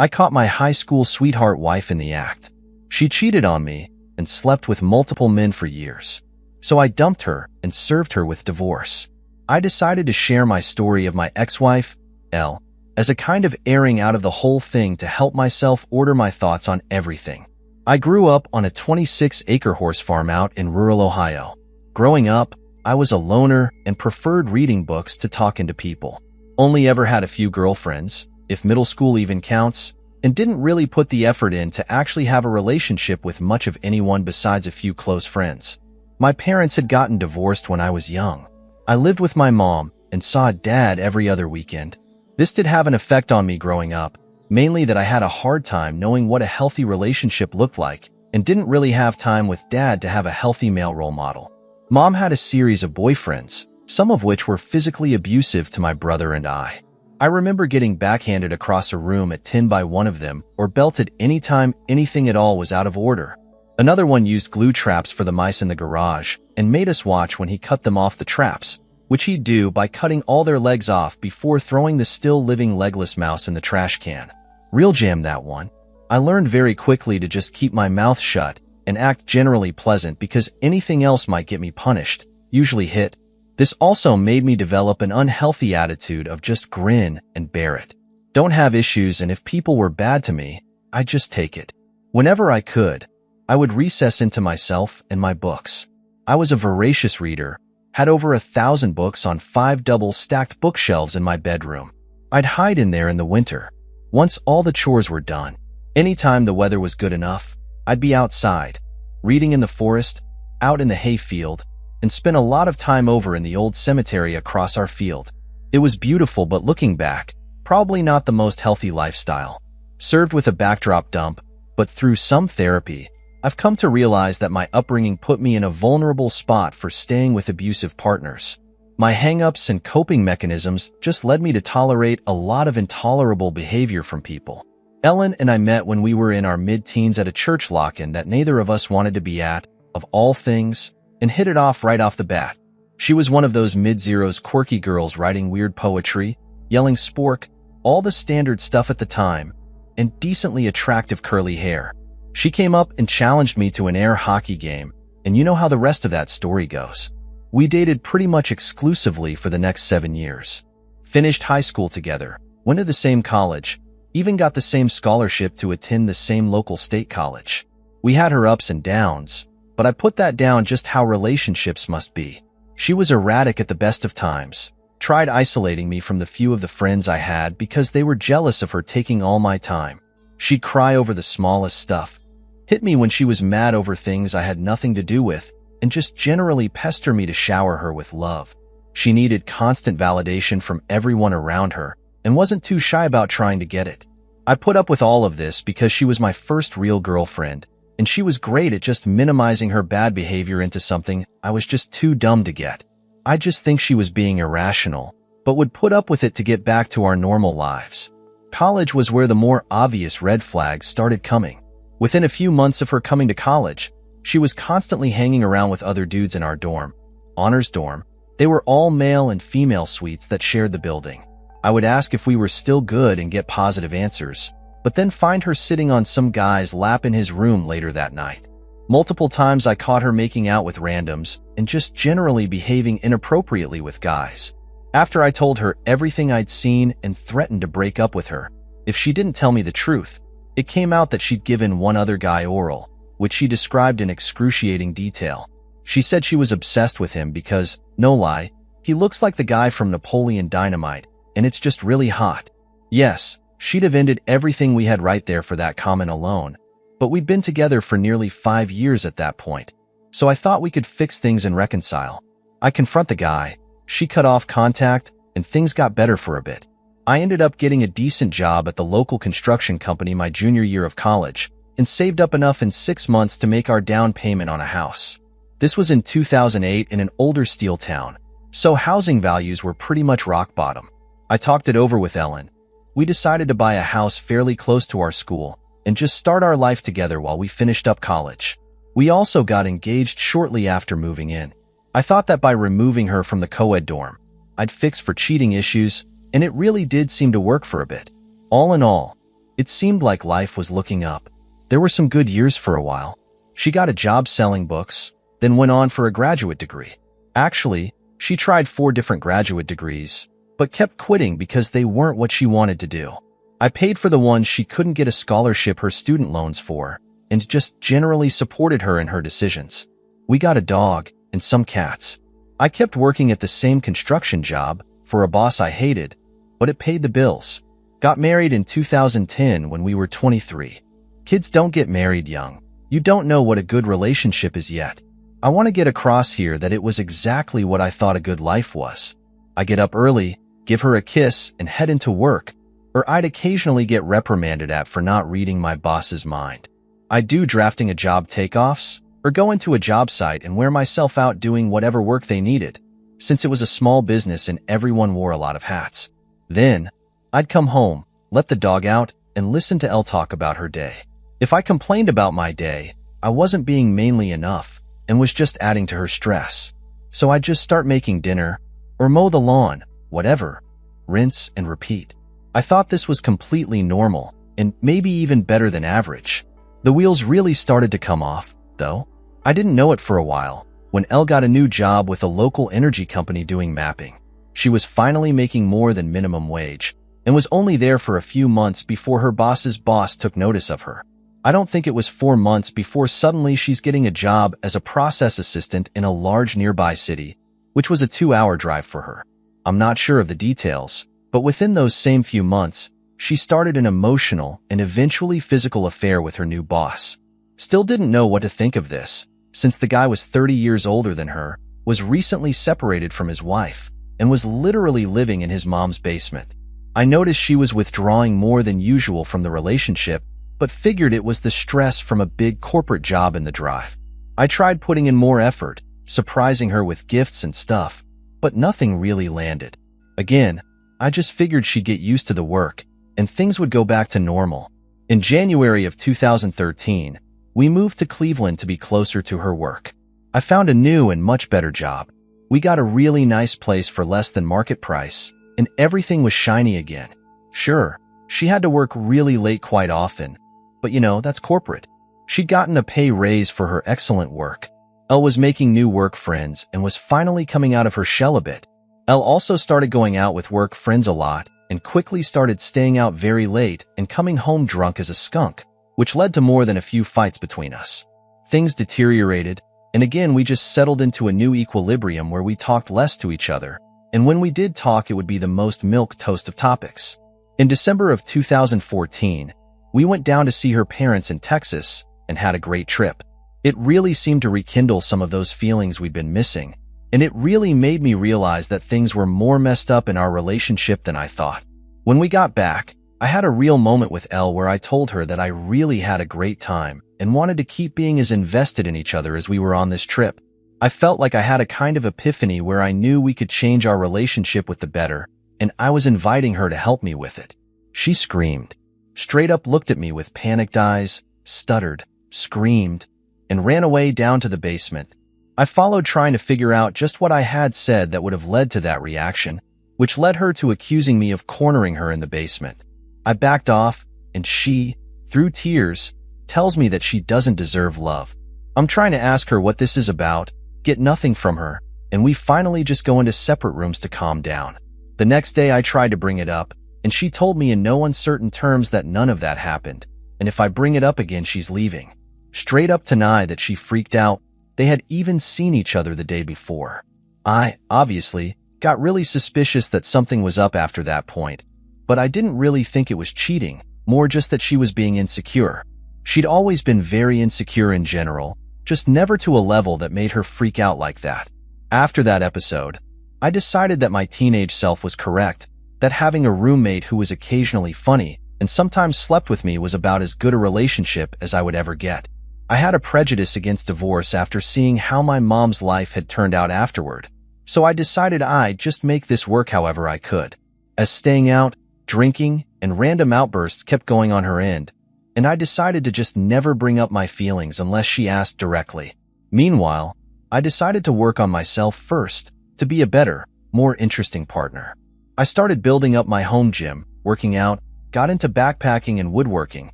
I caught my high school sweetheart wife in the act. She cheated on me and slept with multiple men for years. So I dumped her and served her with divorce. I decided to share my story of my ex-wife, Elle, as a kind of airing out of the whole thing to help myself order my thoughts on everything. I grew up on a 26-acre horse farm out in rural Ohio. Growing up, I was a loner and preferred reading books to talking to people. Only ever had a few girlfriends, if middle school even counts, and didn't really put the effort in to actually have a relationship with much of anyone besides a few close friends. My parents had gotten divorced when I was young. I lived with my mom and saw Dad every other weekend. This did have an effect on me growing up, mainly that I had a hard time knowing what a healthy relationship looked like and didn't really have time with Dad to have a healthy male role model. Mom had a series of boyfriends, some of which were physically abusive to my brother and I. I remember getting backhanded across a room at 10 by one of them or belted anytime anything at all was out of order. Another one used glue traps for the mice in the garage and made us watch when he cut them off the traps, which he'd do by cutting all their legs off before throwing the still living legless mouse in the trash can. Real jam, that one. I learned very quickly to just keep my mouth shut and act generally pleasant because anything else might get me punished, usually hit. This also made me develop an unhealthy attitude of just grin and bear it. Don't have issues, and if people were bad to me, I'd just take it. Whenever I could, I would recess into myself and my books. I was a voracious reader, had over 1,000 books on 5 double-stacked bookshelves in my bedroom. I'd hide in there in the winter. Once all the chores were done, anytime the weather was good enough, I'd be outside, reading in the forest, out in the hayfield, and spent a lot of time over in the old cemetery across our field. It was beautiful, but looking back, probably not the most healthy lifestyle. Served with a backdrop dump, but through some therapy, I've come to realize that my upbringing put me in a vulnerable spot for staying with abusive partners. My hang-ups and coping mechanisms just led me to tolerate a lot of intolerable behavior from people. Ellen and I met when we were in our mid-teens at a church lock-in that neither of us wanted to be at, of all things, and hit it off right off the bat. She was one of those mid-zeros quirky girls writing weird poetry, yelling spork, all the standard stuff at the time, and decently attractive curly hair. She came up and challenged me to an air hockey game, and you know how the rest of that story goes. We dated pretty much exclusively for the next 7 years. Finished high school together, went to the same college, even got the same scholarship to attend the same local state college. We had her ups and downs, but I put that down just how relationships must be. She was erratic at the best of times, tried isolating me from the few of the friends I had because they were jealous of her taking all my time. She'd cry over the smallest stuff, hit me when she was mad over things I had nothing to do with, and just generally pester me to shower her with love. She needed constant validation from everyone around her and wasn't too shy about trying to get it. I put up with all of this because she was my first real girlfriend, and she was great at just minimizing her bad behavior into something I was just too dumb to get. I just think she was being irrational, but would put up with it to get back to our normal lives. College was where the more obvious red flags started coming. Within a few months of her coming to college, she was constantly hanging around with other dudes in our dorm, honors dorm. They were all male and female suites that shared the building. I would ask if we were still good and get positive answers, but then find her sitting on some guy's lap in his room later that night. Multiple times I caught her making out with randoms and just generally behaving inappropriately with guys. After I told her everything I'd seen and threatened to break up with her if she didn't tell me the truth, it came out that she'd given one other guy oral, which she described in excruciating detail. She said she was obsessed with him because, no lie, he looks like the guy from Napoleon Dynamite, and it's just really hot. Yes, she'd have ended everything we had right there for that comment alone, but we'd been together for nearly 5 years at that point, so I thought we could fix things and reconcile. I confront the guy, she cut off contact, and things got better for a bit. I ended up getting a decent job at the local construction company my junior year of college, and saved up enough in 6 months to make our down payment on a house. This was in 2008 in an older steel town, so housing values were pretty much rock bottom. I talked it over with Ellen. We decided to buy a house fairly close to our school and just start our life together while we finished up college. We also got engaged shortly after moving in. I thought that by removing her from the co-ed dorm, I'd fix for cheating issues, and it really did seem to work for a bit. All in all, It seemed like life was looking up. There were some good years for a while. She got a job selling books, then went on for a graduate degree. Actually, she tried 4 different graduate degrees, but kept quitting because they weren't what she wanted to do. I paid for the ones she couldn't get a scholarship her student loans for, and just generally supported her in her decisions. We got a dog and some cats. I kept working at the same construction job for a boss I hated, but it paid the bills. Got married in 2010 when we were 23. Kids don't get married young. You don't know what a good relationship is yet. I want to get across here that it was exactly what I thought a good life was. I get up early, give her a kiss, and head into work, or I'd occasionally get reprimanded at for not reading my boss's mind. I'd do drafting a job takeoffs, or go into a job site and wear myself out doing whatever work they needed, since it was a small business and everyone wore a lot of hats. Then, I'd come home, let the dog out, and listen to Elle talk about her day. If I complained about my day, I wasn't being manly enough and was just adding to her stress. So I'd just start making dinner, or mow the lawn, whatever, rinse and repeat. I thought this was completely normal, and maybe even better than average. The wheels really started to come off, though. I didn't know it for a while, when Elle got a new job with a local energy company doing mapping. She was finally making more than minimum wage, and was only there for a few months before her boss's boss took notice of her. I don't think it was 4 months before suddenly she's getting a job as a process assistant in a large nearby city, which was a 2-hour drive for her. I'm not sure of the details, but within those same few months, she started an emotional and eventually physical affair with her new boss. Still didn't know what to think of this, since the guy was 30 years older than her, was recently separated from his wife, and was literally living in his mom's basement. I noticed she was withdrawing more than usual from the relationship, but figured it was the stress from a big corporate job in the drive. I tried putting in more effort, surprising her with gifts and stuff, but nothing really landed. Again, I just figured she'd get used to the work, and things would go back to normal. In January of 2013, we moved to Cleveland to be closer to her work. I found a new and much better job. We got a really nice place for less than market price, and everything was shiny again. Sure, she had to work really late quite often, but that's corporate. She'd gotten a pay raise for her excellent work. Elle was making new work friends and was finally coming out of her shell a bit. Elle also started going out with work friends a lot and quickly started staying out very late and coming home drunk as a skunk, which led to more than a few fights between us. Things deteriorated, and again we just settled into a new equilibrium where we talked less to each other, and when we did talk it would be the most milquetoast of topics. In December of 2014, we went down to see her parents in Texas and had a great trip. It really seemed to rekindle some of those feelings we'd been missing, and it really made me realize that things were more messed up in our relationship than I thought. When we got back, I had a real moment with Elle where I told her that I really had a great time and wanted to keep being as invested in each other as we were on this trip. I felt like I had a kind of epiphany where I knew we could change our relationship with the better, and I was inviting her to help me with it. She screamed, straight up looked at me with panicked eyes, stuttered, screamed, and ran away down to the basement. I followed trying to figure out just what I had said that would have led to that reaction, which led her to accusing me of cornering her in the basement. I backed off, and she, through tears, tells me that she doesn't deserve love. I'm trying to ask her what this is about, get nothing from her, and we finally just go into separate rooms to calm down. The next day I tried to bring it up, and she told me in no uncertain terms that none of that happened, and if I bring it up again she's leaving. Straight up deny that she freaked out. They had even seen each other the day before. I, obviously, got really suspicious that something was up after that point, but I didn't really think it was cheating, more just that she was being insecure. She'd always been very insecure in general, just never to a level that made her freak out like that. After that episode, I decided that my teenage self was correct, that having a roommate who was occasionally funny and sometimes slept with me was about as good a relationship as I would ever get. I had a prejudice against divorce after seeing how my mom's life had turned out afterward, so I decided I'd just make this work however I could. As staying out, drinking, and random outbursts kept going on her end, and I decided to just never bring up my feelings unless she asked directly. Meanwhile, I decided to work on myself first, to be a better, more interesting partner. I started building up my home gym, working out, got into backpacking and woodworking,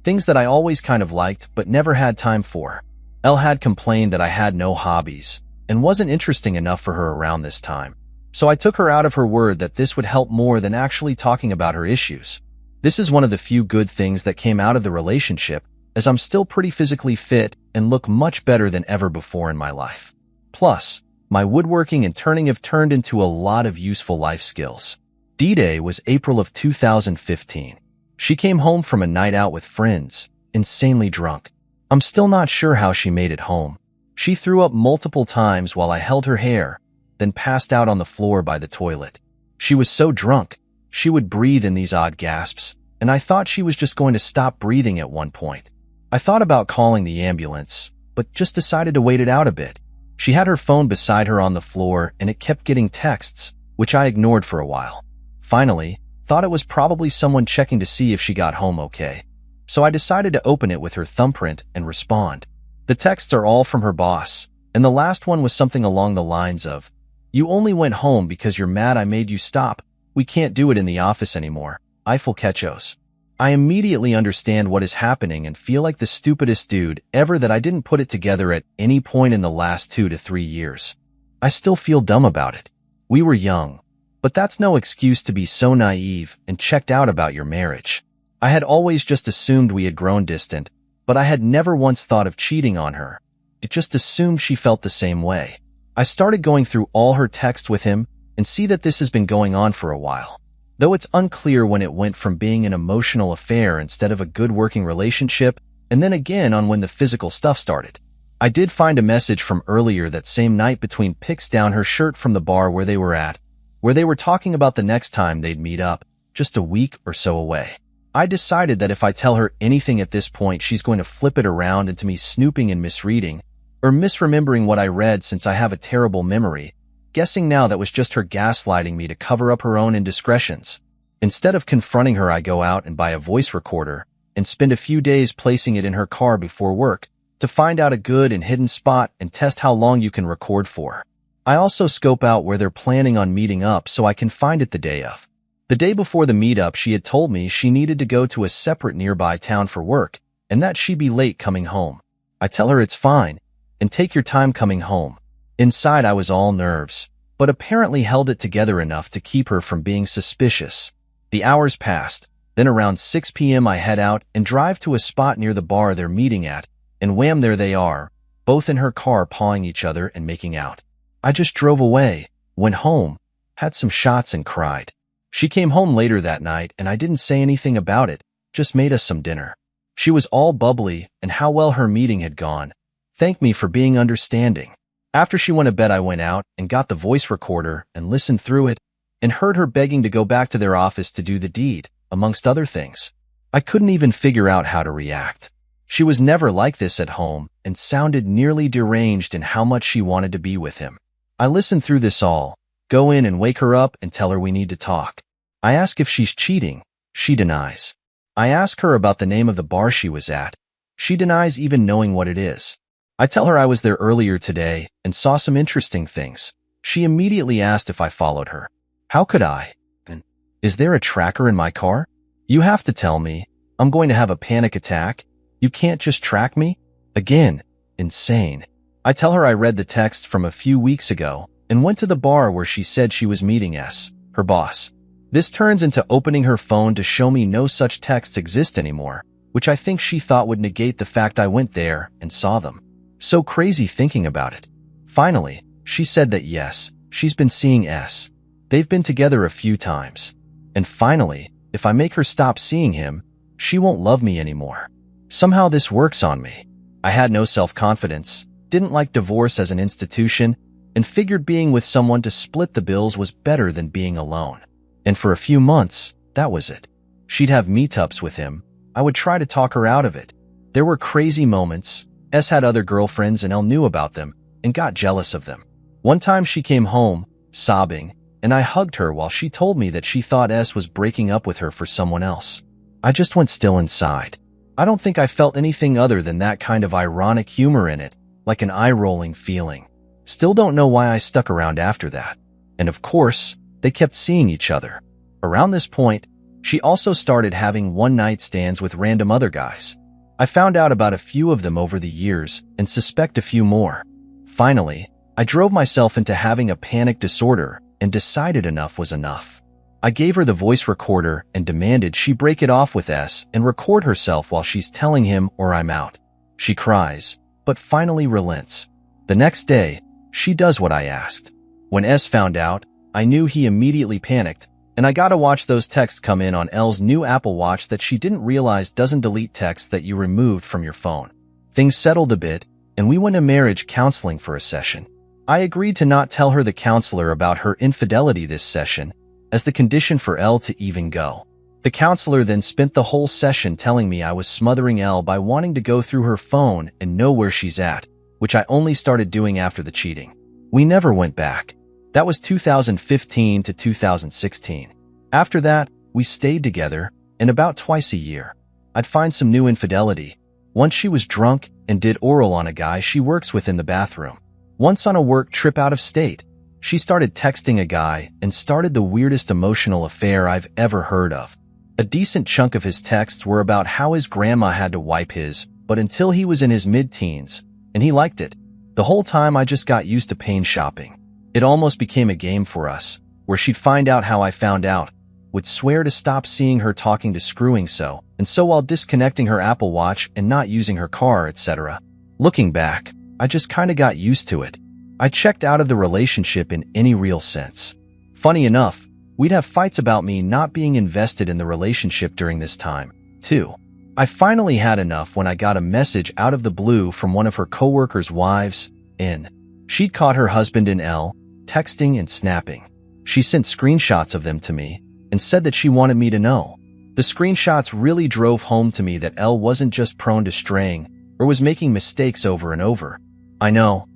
things that I always kind of liked but never had time for. Elle had complained that I had no hobbies and wasn't interesting enough for her around this time. So I took her out of her word that this would help more than actually talking about her issues. This is one of the few good things that came out of the relationship, as I'm still pretty physically fit and look much better than ever before in my life. Plus, my woodworking and turning have turned into a lot of useful life skills. D-Day was April of 2015. She came home from a night out with friends, insanely drunk. I'm still not sure how she made it home. She threw up multiple times while I held her hair, then passed out on the floor by the toilet. She was so drunk, she would breathe in these odd gasps, and I thought she was just going to stop breathing at one point. I thought about calling the ambulance, but just decided to wait it out a bit. She had her phone beside her on the floor, and it kept getting texts, which I ignored for a while. Finally, thought it was probably someone checking to see if she got home okay. So I decided to open it with her thumbprint and respond. The texts are all from her boss, and the last one was something along the lines of, "You only went home because you're mad I made you stop. We can't do it in the office anymore. Eiffel Ketchos." I immediately understand what is happening and feel like the stupidest dude ever that I didn't put it together at any point in the last 2 to 3 years. I still feel dumb about it. We were young, but that's no excuse to be so naive and checked out about your marriage. I had always just assumed we had grown distant, but I had never once thought of cheating on her. It just assumed she felt the same way. I started going through all her texts with him and see that this has been going on for a while. Though it's unclear when it went from being an emotional affair instead of a good working relationship, and then again on when the physical stuff started. I did find a message from earlier that same night between pics down her shirt from the bar where they were at, where they were talking about the next time they'd meet up, just a week or so away. I decided that if I tell her anything at this point, she's going to flip it around into me snooping and misreading, or misremembering what I read since I have a terrible memory, guessing now that was just her gaslighting me to cover up her own indiscretions. Instead of confronting her, I go out and buy a voice recorder and spend a few days placing it in her car before work to find out a good and hidden spot and test how long you can record for. I also scope out where they're planning on meeting up so I can find it the day of. The day before the meetup, she had told me she needed to go to a separate nearby town for work and that she'd be late coming home. I tell her it's fine and take your time coming home. Inside, I was all nerves, but apparently held it together enough to keep her from being suspicious. The hours passed. Then around 6 p.m. I head out and drive to a spot near the bar they're meeting at, and wham, there they are, both in her car pawing each other and making out. I just drove away, went home, had some shots and cried. She came home later that night and I didn't say anything about it, just made us some dinner. She was all bubbly and how well her meeting had gone. Thanked me for being understanding. After she went to bed, I went out and got the voice recorder and listened through it and heard her begging to go back to their office to do the deed, amongst other things. I couldn't even figure out how to react. She was never like this at home and sounded nearly deranged in how much she wanted to be with him. I listened through this all, go in and wake her up and tell her we need to talk. I ask if she's cheating. She denies. I ask her about the name of the bar she was at. She denies even knowing what it is. I tell her I was there earlier today and saw some interesting things. She immediately asked if I followed her. How could I? And is there a tracker in my car? You have to tell me. I'm going to have a panic attack. You can't just track me? Again, insane. I tell her I read the text from a few weeks ago and went to the bar where she said she was meeting S, her boss. This turns into opening her phone to show me no such texts exist anymore, which I think she thought would negate the fact I went there and saw them. So crazy thinking about it. Finally, she said that yes, she's been seeing S. They've been together a few times. And finally, if I make her stop seeing him, she won't love me anymore. Somehow this works on me. I had no self-confidence, didn't like divorce as an institution, and figured being with someone to split the bills was better than being alone. And for a few months, that was it. She'd have meetups with him. I would try to talk her out of it. There were crazy moments. S had other girlfriends and Elle knew about them and got jealous of them. One time she came home, sobbing, and I hugged her while she told me that she thought S was breaking up with her for someone else. I just went still inside. I don't think I felt anything other than that kind of ironic humor in it, like an eye-rolling feeling. Still don't know why I stuck around after that. And of course, they kept seeing each other. Around this point, She also started having one-night stands with random other guys. I found out about a few of them over the years and suspect a few more. Finally, I drove myself into having a panic disorder and decided enough was enough. I gave her the voice recorder and demanded she break it off with S and record herself while she's telling him or I'm out. She cries, but finally relents. The next day, she does what I asked. When S found out, I knew he immediately panicked, and I got to watch those texts come in on L's new Apple Watch that she didn't realize doesn't delete texts that you removed from your phone. Things settled a bit, and we went to marriage counseling for a session. I agreed to not tell her the counselor about her infidelity this session, as the condition for L to even go. The counselor then spent the whole session telling me I was smothering L by wanting to go through her phone and know where she's at, which I only started doing after the cheating. We never went back. That was 2015 to 2016. After that, we stayed together, and about twice a year, I'd find some new infidelity. Once she was drunk and did oral on a guy she works with in the bathroom. Once on a work trip out of state, she started texting a guy and started the weirdest emotional affair I've ever heard of. A decent chunk of his texts were about how his grandma had to wipe his, but until he was in his mid-teens, and he liked it. The whole time I just got used to pain shopping. It almost became a game for us, where she'd find out how I found out, would swear to stop seeing her talking to screwing so, and so while disconnecting her Apple Watch and not using her car, etc. Looking back, I just kinda got used to it. I checked out of the relationship in any real sense. Funny enough, we'd have fights about me not being invested in the relationship during this time, too. I finally had enough when I got a message out of the blue from one of her coworkers' wives, and she'd caught her husband in L, texting and snapping. She sent screenshots of them to me and said that she wanted me to know. The screenshots really drove home to me that L wasn't just prone to straying or was making mistakes over and over. I know,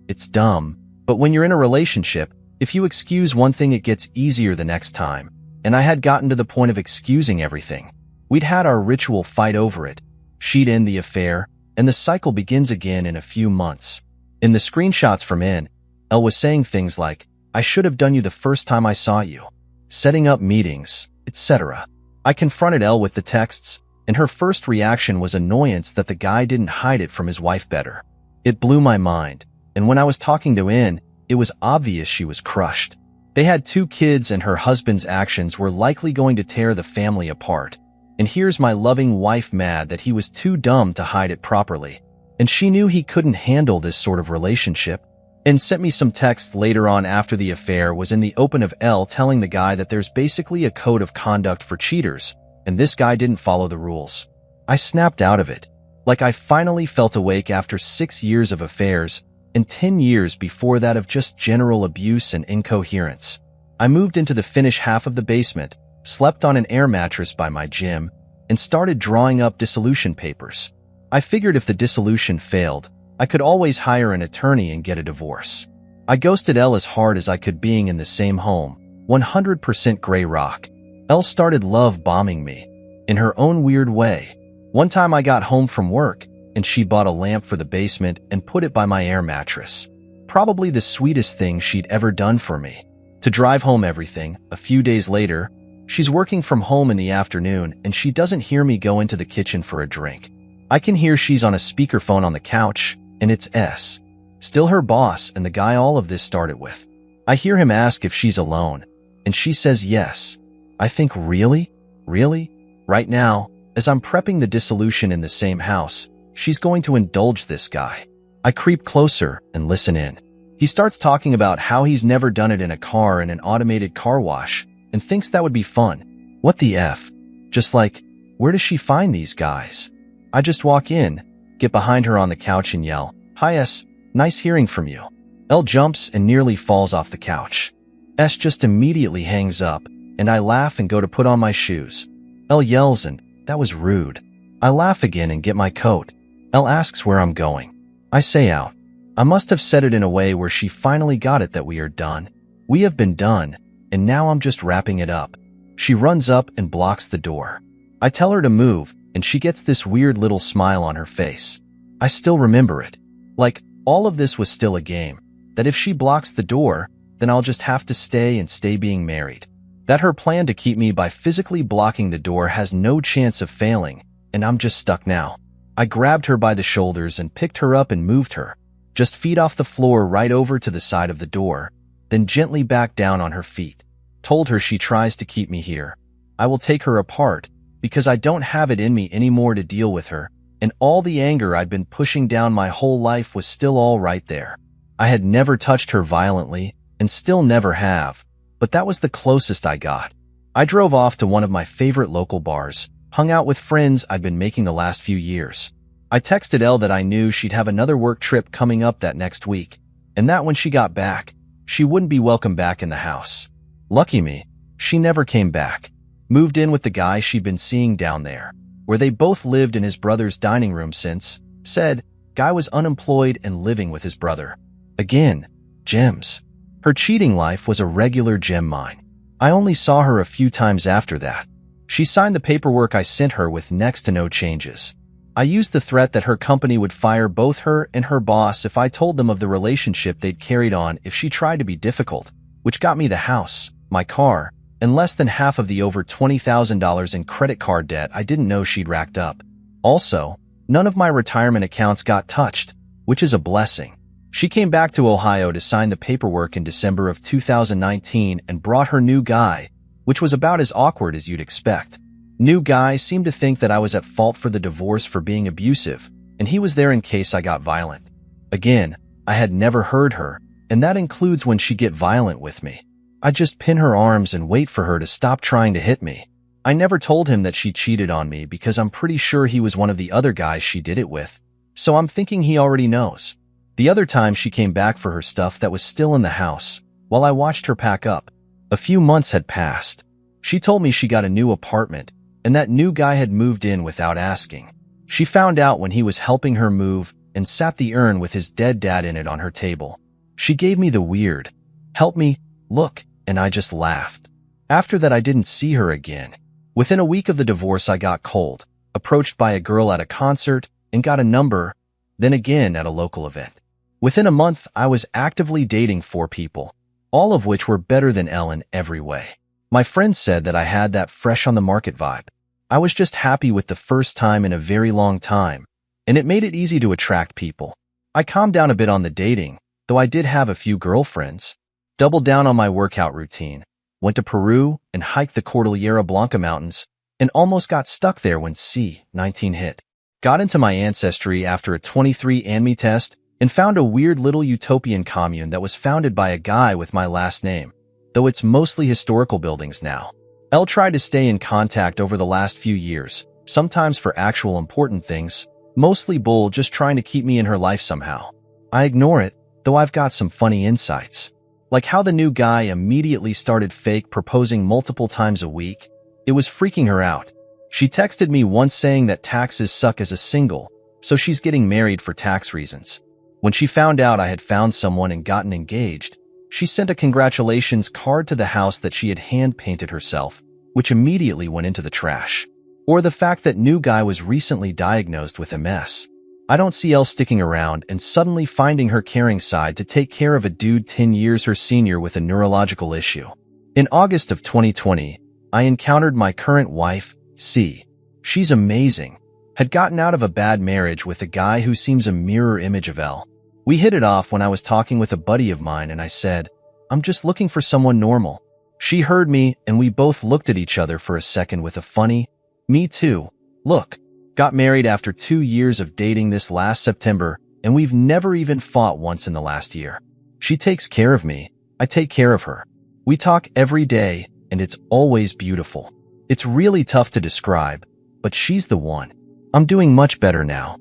it's dumb, but when you're in a relationship, if you excuse one thing it gets easier the next time, and I had gotten to the point of excusing everything. We'd had our ritual fight over it. She'd end the affair, and the cycle begins again in a few months. In the screenshots from L was saying things like, I should have done you the first time I saw you, setting up meetings, etc. I confronted L with the texts, and her first reaction was annoyance that the guy didn't hide it from his wife better. It blew my mind. And when I was talking to it was obvious she was crushed. They had 2 kids and her husband's actions were likely going to tear the family apart. And here's my loving wife mad that he was too dumb to hide it properly. And she knew he couldn't handle this sort of relationship. And sent me some texts later on after the affair was in the open of L telling the guy that there's basically a code of conduct for cheaters, and this guy didn't follow the rules. I snapped out of it. Like I finally felt awake after 6 years of affairs, and 10 years before that of just general abuse and incoherence. I moved into the Finnish half of the basement, slept on an air mattress by my gym, and started drawing up dissolution papers. I figured if the dissolution failed, I could always hire an attorney and get a divorce. I ghosted Elle as hard as I could being in the same home, 100% gray rock. Elle started love bombing me, in her own weird way. One time I got home from work, and she bought a lamp for the basement and put it by my air mattress. Probably the sweetest thing she'd ever done for me. To drive home everything, a few days later, she's working from home in the afternoon and she doesn't hear me go into the kitchen for a drink. I can hear she's on a speakerphone on the couch, and it's S. Still her boss and the guy all of this started with. I hear him ask if she's alone, and she says yes. I think, really? Really? Right now, as I'm prepping the dissolution in the same house, she's going to indulge this guy. I creep closer and listen in. He starts talking about how he's never done it in a car in an automated car wash and thinks that would be fun. What the F? Just like, where does she find these guys? I just walk in, get behind her on the couch and yell, "Hi S, nice hearing from you." Elle jumps and nearly falls off the couch. S just immediately hangs up, and I laugh and go to put on my shoes. Elle yells and, "That was rude." I laugh again and get my coat. Elle asks where I'm going. I say out. I must have said it in a way where she finally got it that we are done. We have been done, and now I'm just wrapping it up. She runs up and blocks the door. I tell her to move, and she gets this weird little smile on her face. I still remember it. Like, all of this was still a game. That if she blocks the door, then I'll just have to stay being married. That her plan to keep me by physically blocking the door has no chance of failing, and I'm just stuck now. I grabbed her by the shoulders and picked her up and moved her, just feet off the floor right over to the side of the door, then gently back down on her feet. Told her she tries to keep me here, I will take her apart, because I don't have it in me anymore to deal with her, and all the anger I'd been pushing down my whole life was still all right there. I had never touched her violently, and still never have, but that was the closest I got. I drove off to one of my favorite local bars, hung out with friends I'd been making the last few years. I texted Elle that I knew she'd have another work trip coming up that next week, and that when she got back, she wouldn't be welcome back in the house. Lucky me, she never came back. Moved in with the guy she'd been seeing down there, where they both lived in his brother's dining room since, said, guy was unemployed and living with his brother. Again, gems. Her cheating life was a regular gem mine. I only saw her a few times after that. She signed the paperwork I sent her with next to no changes. I used the threat that her company would fire both her and her boss if I told them of the relationship they'd carried on if she tried to be difficult, which got me the house, my car, and less than half of the over $20,000 in credit card debt I didn't know she'd racked up. Also, none of my retirement accounts got touched, which is a blessing. She came back to Ohio to sign the paperwork in December of 2019 and brought her new guy, which was about as awkward as you'd expect. New guy seemed to think that I was at fault for the divorce for being abusive, and he was there in case I got violent. Again, I had never heard her, and that includes when she get violent with me. I'd just pin her arms and wait for her to stop trying to hit me. I never told him that she cheated on me because I'm pretty sure he was one of the other guys she did it with, so I'm thinking he already knows. The other time she came back for her stuff that was still in the house, while I watched her pack up. A few months had passed. She told me she got a new apartment, and that new guy had moved in without asking. She found out when he was helping her move and sat the urn with his dead dad in it on her table. She gave me the weird, help me, look, and I just laughed. After that, I didn't see her again. Within a week of the divorce, I got cold, approached by a girl at a concert, and got a number, then again at a local event. Within a month, I was actively dating 4 people, all of which were better than Elle in every way. My friends said that I had that fresh on the market vibe. I was just happy with the first time in a very long time, and it made it easy to attract people. I calmed down a bit on the dating, though I did have a few girlfriends. Doubled down on my workout routine, went to Peru and hiked the Cordillera Blanca Mountains, and almost got stuck there when C-19 hit. Got into my ancestry after a 23andMe test and found a weird little utopian commune that was founded by a guy with my last name, though it's mostly historical buildings now. Elle tried to stay in contact over the last few years, sometimes for actual important things, mostly bull just trying to keep me in her life somehow. I ignore it, though I've got some funny insights. Like how the new guy immediately started fake proposing multiple times a week. It was freaking her out. She texted me once saying that taxes suck as a single, so she's getting married for tax reasons. When she found out I had found someone and gotten engaged, she sent a congratulations card to the house that she had hand-painted herself, which immediately went into the trash. Or the fact that new guy was recently diagnosed with MS. I don't see Elle sticking around and suddenly finding her caring side to take care of a dude 10 years her senior with a neurological issue. In August of 2020, I encountered my current wife, C. She's amazing. Had gotten out of a bad marriage with a guy who seems a mirror image of Elle. We hit it off when I was talking with a buddy of mine and I said, I'm just looking for someone normal. She heard me and we both looked at each other for a second with a funny, me too, look. Got married after 2 years of dating this last September, and we've never even fought once in the last year. She takes care of me. I take care of her. We talk every day, and it's always beautiful. It's really tough to describe, but she's the one. I'm doing much better now.